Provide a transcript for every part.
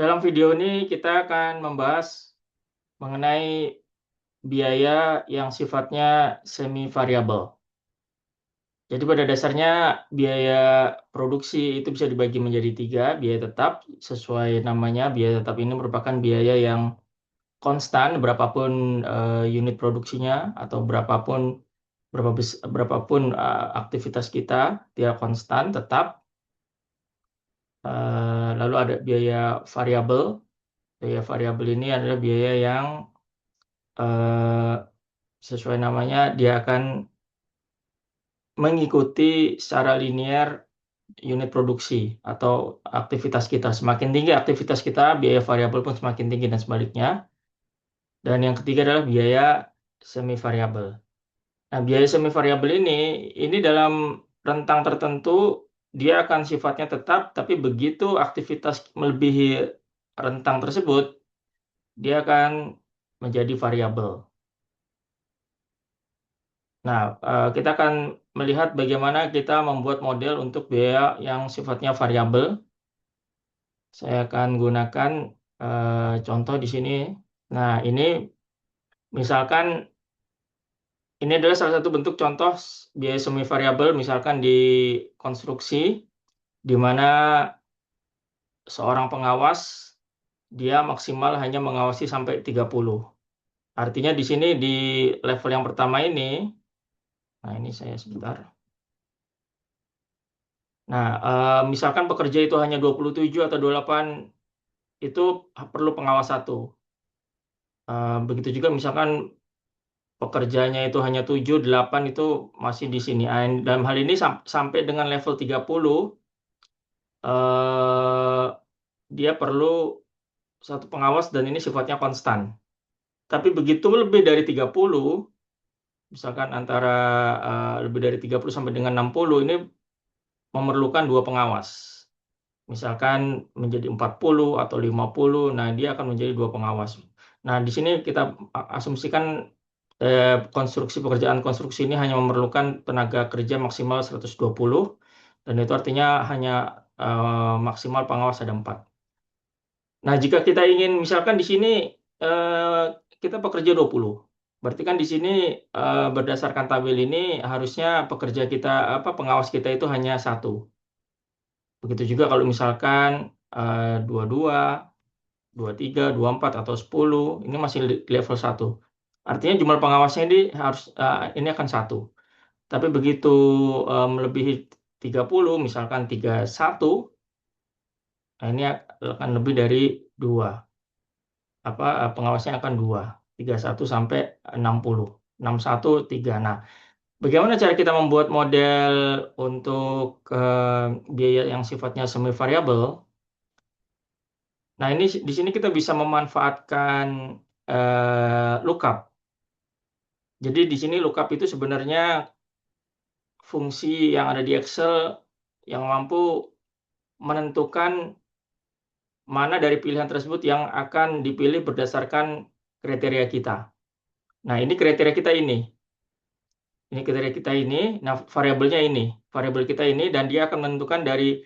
Dalam video ini kita akan membahas mengenai biaya yang sifatnya semi variabel. Jadi pada dasarnya biaya produksi itu bisa dibagi menjadi tiga, biaya tetap sesuai namanya. Biaya tetap ini merupakan biaya yang konstan berapapun unit produksinya atau berapapun aktivitas kita, dia konstan tetap. Lalu ada biaya variabel. Biaya variabel ini adalah biaya yang eh, sesuai namanya dia akan mengikuti secara linear unit produksi atau aktivitas kita. Semakin tinggi aktivitas kita, biaya variabel pun semakin tinggi dan sebaliknya. Dan yang ketiga adalah biaya semi variabel. Nah, biaya semi variabel ini dalam rentang tertentu dia akan sifatnya tetap, tapi begitu aktivitas melebihi rentang tersebut, dia akan menjadi variabel. Nah, kita akan melihat bagaimana kita membuat model untuk biaya yang sifatnya variabel. Saya akan gunakan contoh di sini. Nah, ini misalkan ini adalah salah satu bentuk contoh biaya semi variabel, misalkan di konstruksi, di mana seorang pengawas dia maksimal hanya mengawasi sampai 30. Artinya di sini di level yang pertama ini, nah ini saya sebentar. Nah, misalkan pekerja itu hanya 27 atau 28, itu perlu pengawas satu. Begitu juga misalkan pekerjanya itu hanya 7, 8 itu masih di sini. Dalam hal ini sampai dengan level 30, eh, dia perlu satu pengawas dan ini sifatnya konstan. Tapi begitu lebih dari 30, misalkan antara lebih dari 30 sampai dengan 60, ini memerlukan dua pengawas. Misalkan menjadi 40 atau 50, nah dia akan menjadi dua pengawas. Nah, di sini kita asumsikan konstruksi pekerjaan konstruksi ini hanya memerlukan tenaga kerja maksimal 120, dan itu artinya hanya maksimal pengawas ada 4. Nah, jika kita ingin misalkan di sini eh, kita pekerja 20, berarti kan di sini berdasarkan tabel ini harusnya pekerja kita pengawas kita itu hanya satu. Begitu juga kalau misalkan 22, 23, 24 atau 10, ini masih level 1. Artinya jumlah pengawasnya ini akan satu. Tapi begitu melebihi 30, misalkan 31, nah ini akan lebih dari 2. Pengawasnya akan 2. 31 sampai 60. 61, 3. Nah, bagaimana cara kita membuat model untuk biaya yang sifatnya semi variabel? Nah, ini di sini kita bisa memanfaatkan lookup. Jadi di sini lookup itu sebenarnya fungsi yang ada di Excel yang mampu menentukan mana dari pilihan tersebut yang akan dipilih berdasarkan kriteria kita. Nah, ini kriteria kita ini. Ini kriteria kita ini, nah variabelnya ini. Variabel kita ini dan dia akan menentukan dari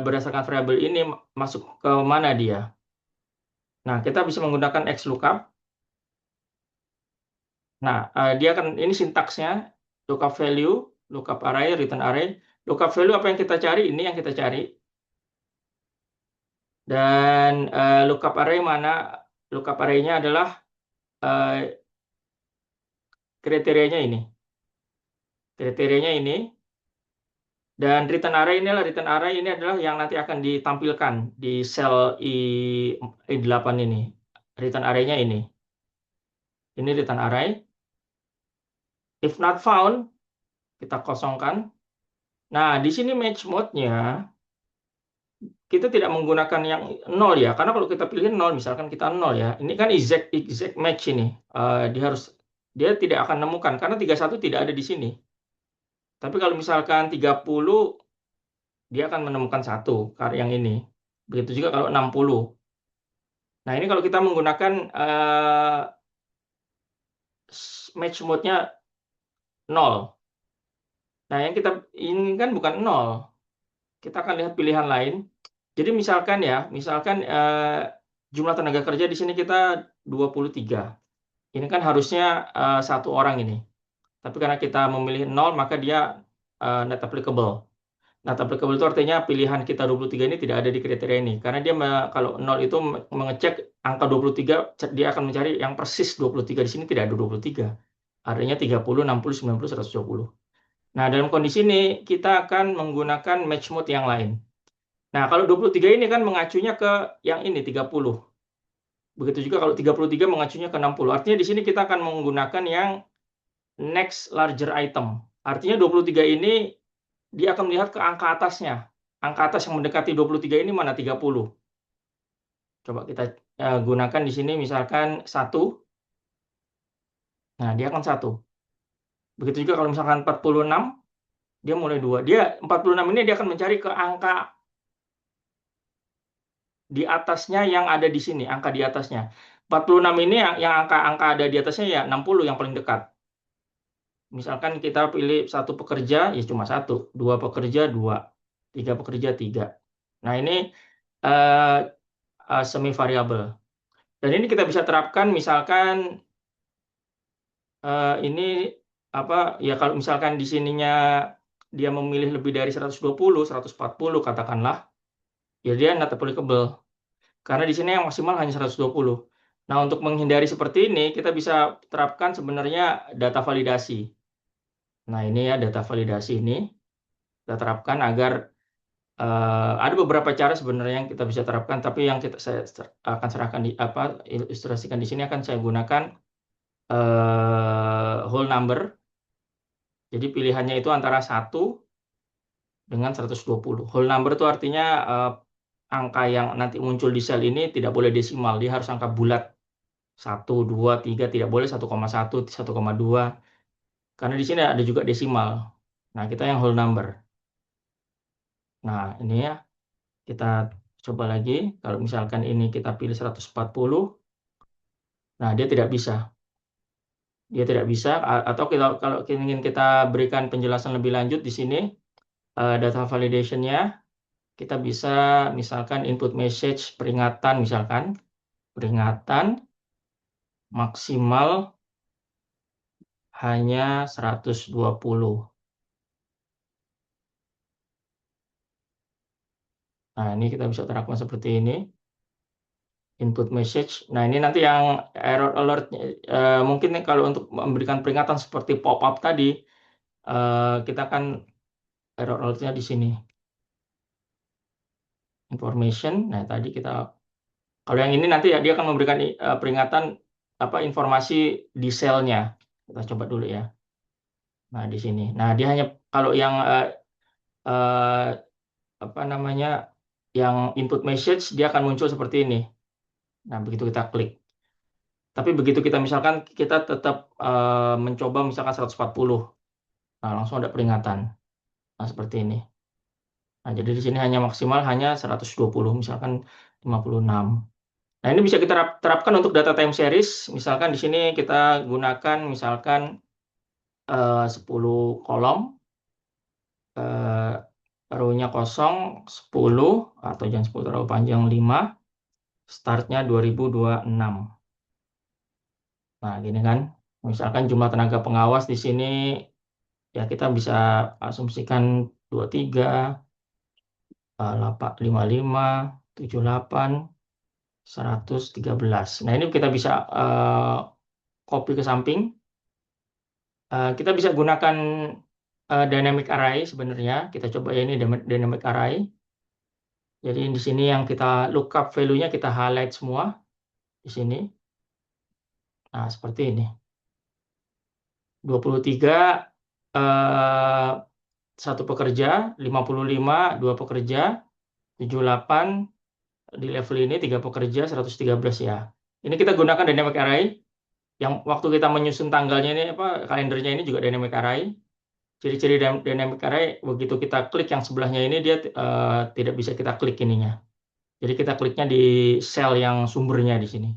berdasarkan variabel ini masuk ke mana dia. Nah, kita bisa menggunakan XLOOKUP. Nah, dia akan ini sintaksnya lookup value, lookup array, return array. Lookup value apa yang kita cari, ini yang kita cari. Dan lookup array mana? Lookup array-nya adalah eh, kriterianya ini. Kriterianya ini. Dan return array ini adalah yang nanti akan ditampilkan di sel I8 ini. Return array-nya ini. Ini return array. If not found, kita kosongkan. Nah, di sini match mode-nya kita tidak menggunakan yang 0 ya, karena kalau kita pilih 0, misalkan kita 0 ya, ini kan exact match ini. Dia tidak akan nemukan karena 31 tidak ada di sini. Tapi kalau misalkan 30, dia akan menemukan satu yang ini. Begitu juga kalau 60. Nah, ini kalau kita menggunakan match mode-nya 0. Nah, yang kita inginkan bukan 0. Kita akan lihat pilihan lain. Jadi misalkan jumlah tenaga kerja di sini kita 23. Ini kan harusnya satu orang ini. Tapi karena kita memilih nol, maka dia not applicable. Not applicable itu artinya pilihan kita 23 ini tidak ada di kriteria ini. Karena dia kalau nol itu mengecek angka 23, dia akan mencari yang persis 23. Di sini tidak ada 23. Adanya 30, 60, 90, 120. Nah, dalam kondisi ini kita akan menggunakan match mode yang lain. Nah, kalau 23 ini kan mengacunya ke yang ini 30. Begitu juga kalau 33 mengacunya ke 60. Artinya di sini kita akan menggunakan yang next larger item. Artinya 23 ini dia akan melihat ke angka atasnya. Angka atas yang mendekati 23 ini mana 30. Coba kita gunakan di sini misalkan 1. Nah, dia akan 1. Begitu juga kalau misalkan 46, dia mulai 2. Dia 46 ini dia akan mencari ke angka di atasnya yang ada di sini, angka di atasnya. 46 ini yang angka-angka ada di atasnya ya 60 yang paling dekat. Misalkan kita pilih satu pekerja, ya cuma satu. Dua pekerja, dua. Tiga pekerja, tiga. Nah, ini semi variabel. Dan ini kita bisa terapkan misalkan ini apa ya kalau misalkan di sininya dia memilih lebih dari 120, 140 katakanlah, ya dia not applicable. Karena di sini yang maksimal hanya 120. Nah, untuk menghindari seperti ini, kita bisa terapkan sebenarnya data validasi. Nah, ini ya data validasi ini kita terapkan agar ada beberapa cara sebenarnya yang kita bisa terapkan, tapi yang saya akan serahkan ilustrasikan di sini akan saya gunakan whole number. Jadi pilihannya itu antara 1 dengan 120. Whole number itu artinya angka yang nanti muncul di sel ini tidak boleh desimal, dia harus angka bulat. 1, 2, 3, tidak boleh 1,1, 1,2. Karena di sini ada juga desimal. Nah, kita yang whole number. Nah, ini ya, kita coba lagi. Kalau misalkan ini kita pilih 140, nah dia tidak bisa. Dia tidak bisa, atau kalau ingin kita berikan penjelasan lebih lanjut di sini, data validation-nya, kita bisa misalkan input message peringatan, misalkan peringatan maksimal hanya 120. Nah, ini kita bisa terapkan seperti ini. Input message. Nah, ini nanti yang error alert. Mungkin kalau untuk memberikan peringatan seperti pop-up tadi, kita akan error alertnya di sini. Information. Nah, tadi kita, kalau yang ini nanti ya dia akan memberikan peringatan informasi di selnya. Kita coba dulu ya. Nah, di sini. Nah, dia hanya kalau yang uh, apa namanya, yang input message dia akan muncul seperti ini. Nah, begitu kita klik. Tapi begitu kita misalkan kita tetap mencoba misalkan 140, nah langsung ada peringatan. Nah, seperti ini. Nah, jadi di sini hanya maksimal hanya 120, misalkan 56. Nah, ini bisa kita terapkan untuk data time series. Misalkan di sini kita gunakan misalkan 10 kolom, row-nya kosong 10, atau jangan 10 terlalu panjang, 5, startnya 2026. Nah, gini kan. Misalkan jumlah tenaga pengawas di sini ya kita bisa asumsikan 23, 55, 78, 113. Nah, ini kita bisa copy ke samping. Kita bisa gunakan dynamic array sebenarnya. Kita coba ya, ini dynamic array. Jadi di sini yang kita lookup value-nya kita highlight semua di sini. Nah, seperti ini. 23 satu pekerja, 55 dua pekerja, 78 di level ini 3 pekerja, 113 ya. Ini kita gunakan dynamic array. Yang waktu kita menyusun tanggalnya ini kalendernya ini juga dynamic array. Ciri-ciri dynamic array, begitu kita klik yang sebelahnya ini dia tidak bisa kita klik ininya. Jadi kita kliknya di sel yang sumbernya di sini.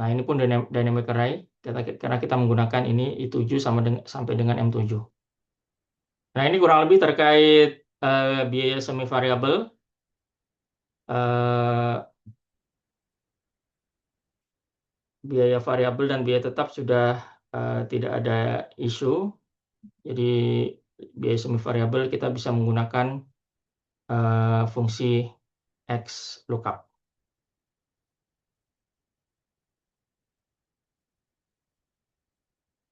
Nah, ini pun dynamic array karena kita menggunakan ini I7 sampai dengan M7. Nah, ini kurang lebih terkait biaya semi variabel. eh, biaya variabel dan biaya tetap sudah tidak ada isu. Jadi biaya semi variabel kita bisa menggunakan fungsi X lookup.